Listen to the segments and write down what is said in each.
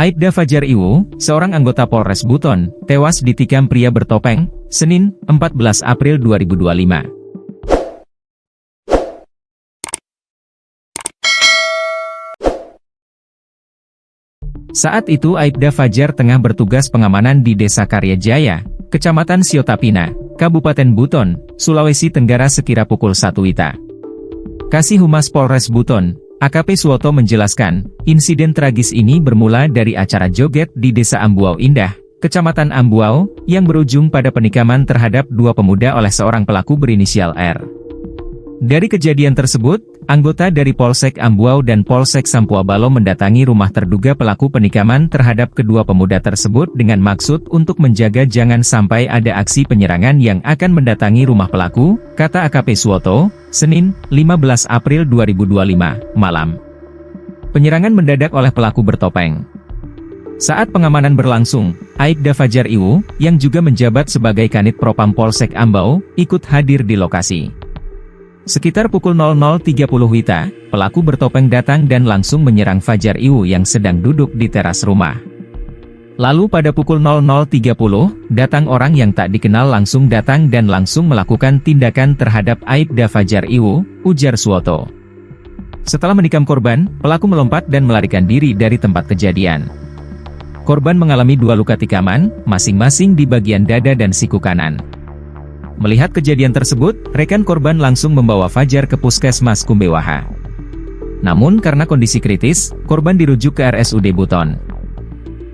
Aibda Fajar Iwo, seorang anggota Polres Buton, tewas ditikam pria bertopeng, Senin, 14 April 2025. Saat itu Aibda Fajar tengah bertugas pengamanan di Desa Karyajaya, Kecamatan Siotapina, Kabupaten Buton, Sulawesi Tenggara sekira pukul 1 WITA. Kasih Humas Polres Buton, AKP Suwoto menjelaskan, insiden tragis ini bermula dari acara joget di Desa Ambuau Indah, Kecamatan Ambuau, yang berujung pada penikaman terhadap dua pemuda oleh seorang pelaku berinisial R. Dari kejadian tersebut, anggota dari Polsek Ambuau dan Polsek Sampuabalo mendatangi rumah terduga pelaku penikaman terhadap kedua pemuda tersebut dengan maksud untuk menjaga jangan sampai ada aksi penyerangan yang akan mendatangi rumah pelaku, kata AKP Suwoto, Senin, 15 April 2025, malam. Penyerangan mendadak oleh pelaku bertopeng. Saat pengamanan berlangsung, Aibda Fajar Iwo, yang juga menjabat sebagai Kanit Propam Polsek Ambau, ikut hadir di lokasi. Sekitar pukul 00.30 WITA, pelaku bertopeng datang dan langsung menyerang Fajar Iwo yang sedang duduk di teras rumah. Lalu pada pukul 00.30, datang orang yang tak dikenal langsung datang dan langsung melakukan tindakan terhadap Aibda Fajar Iwo, ujar Suwoto. Setelah menikam korban, pelaku melompat dan melarikan diri dari tempat kejadian. Korban mengalami 2 luka tikaman, masing-masing di bagian dada dan siku kanan. Melihat kejadian tersebut, rekan korban langsung membawa Fajar ke Puskesmas Kumbewaha. Namun karena kondisi kritis, korban dirujuk ke RSUD Buton.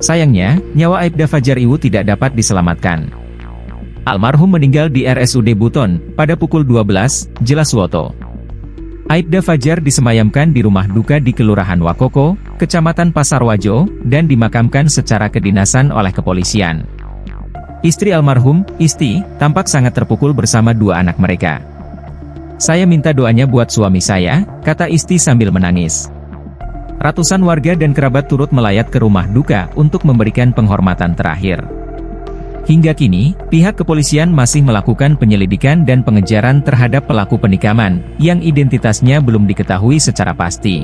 Sayangnya, nyawa Aibda Fajar Iwo tidak dapat diselamatkan. Almarhum meninggal di RSUD Buton pada pukul 12, jelas Suwoto. Aibda Fajar disemayamkan di rumah duka di Kelurahan Wakoko, Kecamatan Pasarwajo, dan dimakamkan secara kedinasan oleh kepolisian. Istri almarhum, Isti, tampak sangat terpukul bersama 2 anak mereka. Saya minta doanya buat suami saya, kata Isti sambil menangis. Ratusan warga dan kerabat turut melayat ke rumah duka untuk memberikan penghormatan terakhir. Hingga kini, pihak kepolisian masih melakukan penyelidikan dan pengejaran terhadap pelaku penikaman, yang identitasnya belum diketahui secara pasti.